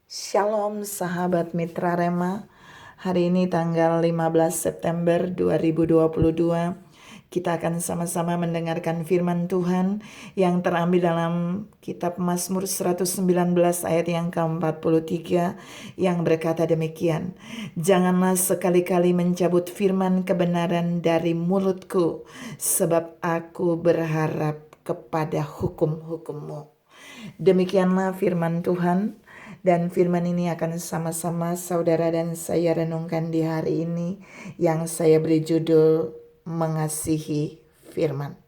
Shalom sahabat Mitra Rema. Hari ini tanggal 15 September 2022. Kita akan sama-sama mendengarkan firman Tuhan yang terambil dalam kitab Mazmur 119 ayat yang ke-43 yang berkata demikian. Janganlah sekali-kali mencabut firman kebenaran dari mulutku, sebab aku berharap kepada hukum-hukum-Mu. Demikianlah firman Tuhan. Dan firman ini akan sama-sama saudara dan saya renungkan di hari ini yang saya beri judul Mengasihi Firman.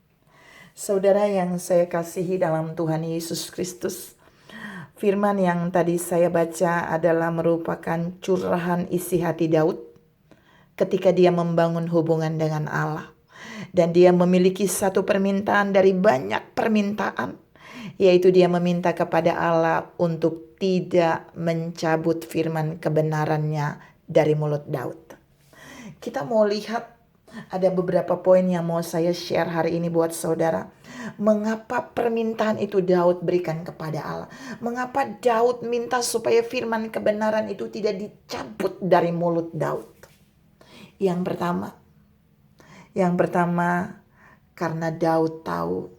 Saudara yang saya kasihi dalam Tuhan Yesus Kristus, firman yang tadi saya baca adalah merupakan curahan isi hati Daud ketika dia membangun hubungan dengan Allah. Dan dia memiliki satu permintaan dari banyak permintaan, yaitu dia meminta kepada Allah untuk tidak mencabut firman kebenarannya dari mulut Daud. Kita mau lihat ada beberapa poin yang mau saya share hari ini buat saudara. Mengapa permintaan itu Daud berikan kepada Allah? Mengapa Daud minta supaya firman kebenaran itu tidak dicabut dari mulut Daud? Yang pertama, karena Daud tahu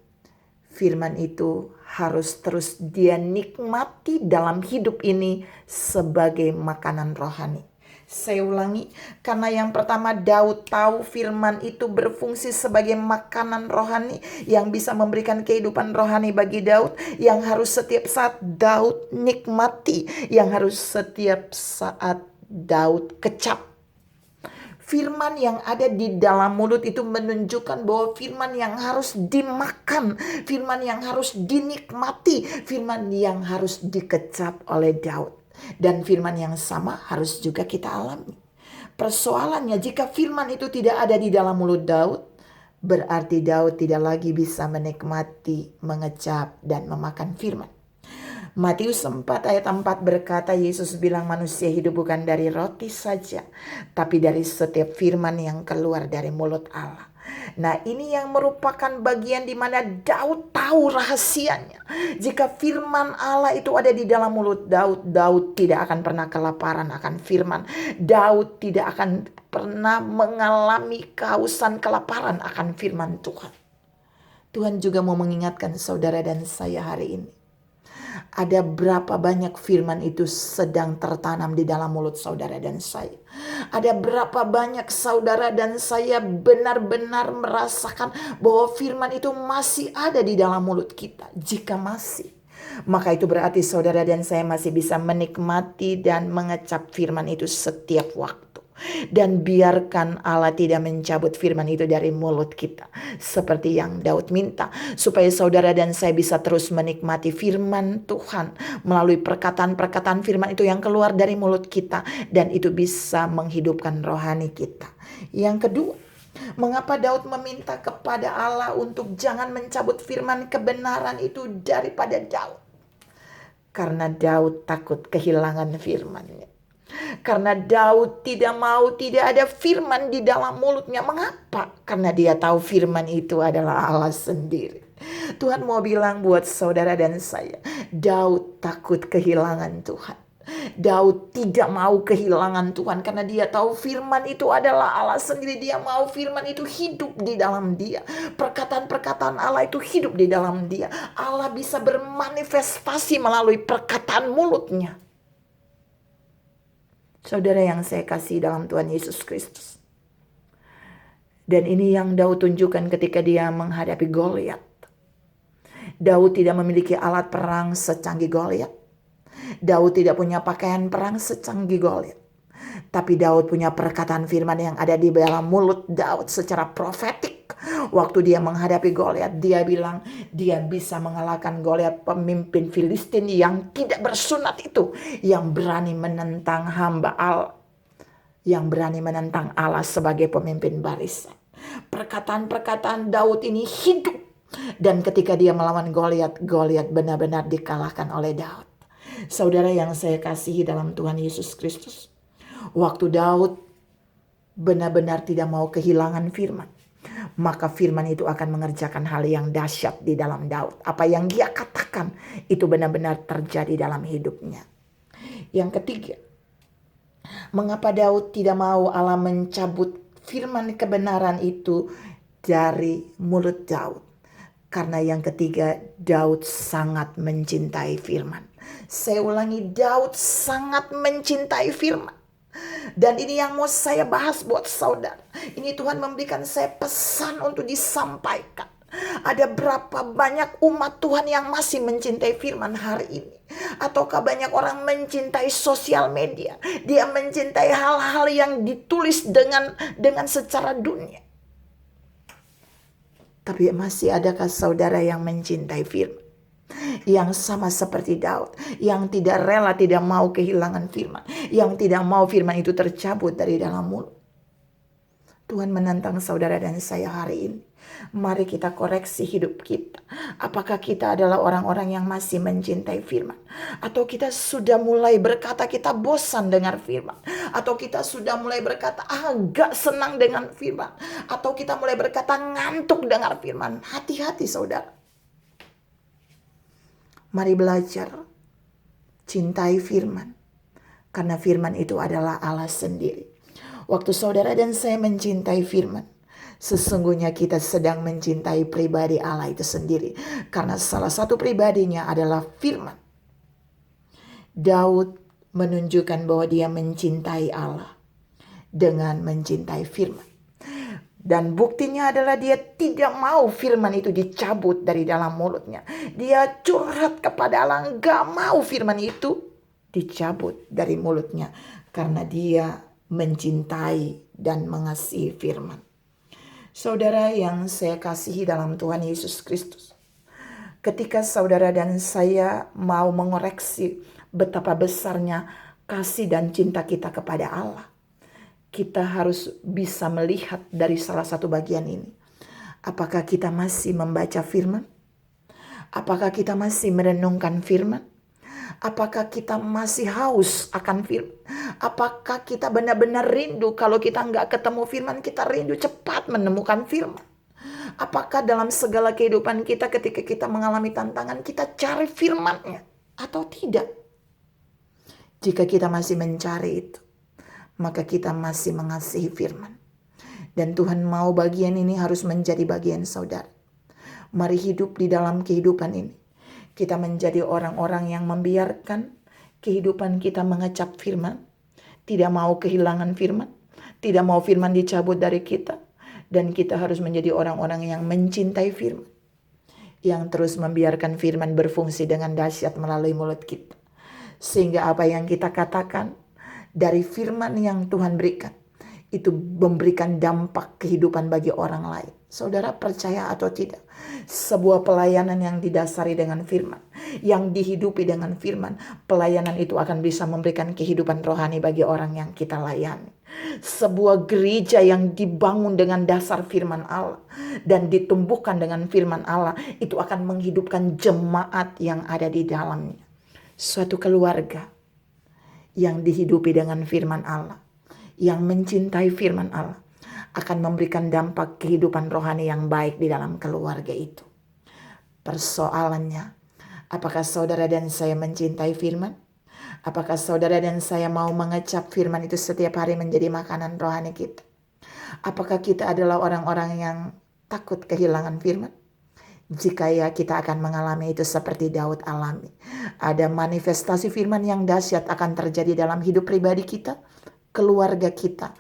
firman itu harus terus dia nikmati dalam hidup ini sebagai makanan rohani. Saya ulangi, karena yang pertama Daud tahu firman itu berfungsi sebagai makanan rohani yang bisa memberikan kehidupan rohani bagi Daud, yang harus setiap saat Daud nikmati, yang harus setiap saat Daud kecap. Firman yang ada di dalam mulut itu menunjukkan bahwa firman yang harus dimakan, firman yang harus dinikmati, firman yang harus dikecap oleh Daud. Dan firman yang sama harus juga kita alami. Persoalannya, jika firman itu tidak ada di dalam mulut Daud, berarti Daud tidak lagi bisa menikmati, mengecap, dan memakan firman. Matius 4 ayat 4 berkata, Yesus bilang manusia hidup bukan dari roti saja, tapi dari setiap firman yang keluar dari mulut Allah. Nah, ini yang merupakan bagian di mana Daud tahu rahasianya. Jika firman Allah itu ada di dalam mulut Daud, Daud tidak akan pernah kelaparan akan firman. Daud tidak akan pernah mengalami kehausan kelaparan akan firman Tuhan. Tuhan juga mau mengingatkan saudara dan saya hari ini. Ada berapa banyak firman itu sedang tertanam di dalam mulut saudara dan saya. Ada berapa banyak saudara dan saya benar-benar merasakan bahwa firman itu masih ada di dalam mulut kita. Jika masih, maka itu berarti saudara dan saya masih bisa menikmati dan mengecap firman itu setiap waktu. Dan biarkan Allah tidak mencabut firman itu dari mulut kita. Seperti yang Daud minta. Supaya saudara dan saya bisa terus menikmati firman Tuhan. Melalui perkataan-perkataan firman itu yang keluar dari mulut kita. Dan itu bisa menghidupkan rohani kita. Yang kedua, mengapa Daud meminta kepada Allah untuk jangan mencabut firman kebenaran itu daripada Daud? Karena Daud takut kehilangan firman-Nya. Karena Daud tidak mau tidak ada firman di dalam mulutnya. Mengapa? Karena dia tahu firman itu adalah Allah sendiri. Tuhan mau bilang buat saudara dan saya, Daud takut kehilangan Tuhan. Daud tidak mau kehilangan Tuhan karena dia tahu firman itu adalah Allah sendiri. Dia mau firman itu hidup di dalam dia. Perkataan-perkataan Allah itu hidup di dalam dia. Allah bisa bermanifestasi melalui perkataan mulutnya. Saudara yang saya kasih dalam Tuhan Yesus Kristus. Dan ini yang Daud tunjukkan ketika dia menghadapi Goliat. Daud tidak memiliki alat perang secanggih Goliat. Daud tidak punya pakaian perang secanggih Goliat. Tapi Daud punya perkataan firman yang ada di dalam mulut Daud secara profetik. Waktu dia menghadapi Goliat, dia bilang dia bisa mengalahkan Goliat, pemimpin Filistin yang tidak bersunat itu, yang berani menentang hamba Allah, yang berani menentang Allah sebagai pemimpin barisan. Perkataan-perkataan Daud ini hidup, dan ketika dia melawan Goliat, Goliat benar-benar dikalahkan oleh Daud. Saudara yang saya kasihi dalam Tuhan Yesus Kristus, waktu Daud benar-benar tidak mau kehilangan firman, maka firman itu akan mengerjakan hal yang dahsyat di dalam Daud. Apa yang dia katakan itu benar-benar terjadi dalam hidupnya. Yang ketiga, mengapa Daud tidak mau Allah mencabut firman kebenaran itu dari mulut Daud? Karena yang ketiga, Daud sangat mencintai firman. Saya ulangi, Daud sangat mencintai firman. Dan ini yang mau saya bahas buat saudara. Ini Tuhan memberikan saya pesan untuk disampaikan. Ada berapa banyak umat Tuhan yang masih mencintai firman hari ini? Ataukah banyak orang mencintai sosial media? Dia mencintai hal-hal yang ditulis dengan secara dunia. Tapi masih adakah saudara yang mencintai firman? Yang sama seperti Daud, yang tidak rela, tidak mau kehilangan firman, yang tidak mau firman itu tercabut dari dalam mulut. Tuhan menantang saudara dan saya hari ini. Mari kita koreksi hidup kita. Apakah kita adalah orang-orang yang masih mencintai firman? Atau kita sudah mulai berkata kita bosan dengar firman? Atau kita sudah mulai berkata agak senang dengan firman? Atau kita mulai berkata ngantuk dengar firman? Hati-hati saudara. Mari belajar cintai firman. Karena firman itu adalah Allah sendiri. Waktu saudara dan saya mencintai firman, sesungguhnya kita sedang mencintai pribadi Allah itu sendiri. Karena salah satu pribadinya adalah firman. Daud menunjukkan bahwa dia mencintai Allah dengan mencintai firman. Dan buktinya adalah dia tidak mau firman itu dicabut dari dalam mulutnya. Dia curhat kepada Allah, gak mau firman itu dicabut dari mulutnya. Karena dia mencintai dan mengasihi firman. Saudara yang saya kasihi dalam Tuhan Yesus Kristus, ketika saudara dan saya mau mengoreksi betapa besarnya kasih dan cinta kita kepada Allah, kita harus bisa melihat dari salah satu bagian ini. Apakah kita masih membaca firman? Apakah kita masih merenungkan firman? Apakah kita masih haus akan firman? Apakah kita benar-benar rindu kalau kita nggak ketemu firman, kita rindu cepat menemukan firman? Apakah dalam segala kehidupan kita ketika kita mengalami tantangan, kita cari firman-Nya atau tidak? Jika kita masih mencari itu, maka kita masih mengasihi firman. Dan Tuhan mau bagian ini harus menjadi bagian saudara. Mari hidup di dalam kehidupan ini. Kita menjadi orang-orang yang membiarkan kehidupan kita mengecap firman. Tidak mau kehilangan firman. Tidak mau firman dicabut dari kita. Dan kita harus menjadi orang-orang yang mencintai firman. Yang terus membiarkan firman berfungsi dengan dahsyat melalui mulut kita. Sehingga apa yang kita katakan dari firman yang Tuhan berikan, itu memberikan dampak kehidupan bagi orang lain. Saudara percaya atau tidak? Sebuah pelayanan yang didasari dengan firman, yang dihidupi dengan firman, pelayanan itu akan bisa memberikan kehidupan rohani bagi orang yang kita layani. Sebuah gereja yang dibangun dengan dasar firman Allah dan ditumbuhkan dengan firman Allah, itu akan menghidupkan jemaat yang ada di dalamnya. Suatu keluarga yang dihidupi dengan firman Allah, yang mencintai firman Allah, akan memberikan dampak kehidupan rohani yang baik di dalam keluarga itu. Persoalannya, apakah saudara dan saya mencintai firman? Apakah saudara dan saya mau mengecap firman itu setiap hari menjadi makanan rohani kita? Apakah kita adalah orang-orang yang takut kehilangan firman? Jika ya, kita akan mengalami itu seperti Daud alami. Ada manifestasi firman yang dahsyat akan terjadi dalam hidup pribadi kita, keluarga kita,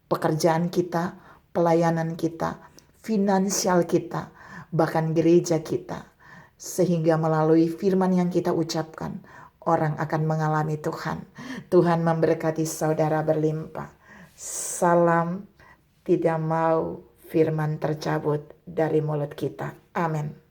pekerjaan kita, pelayanan kita, finansial kita, bahkan gereja kita. Sehingga melalui firman yang kita ucapkan, orang akan mengalami Tuhan. Tuhan memberkati saudara berlimpah. Salam, tidak mau firman tercabut dari mulut kita. Amin.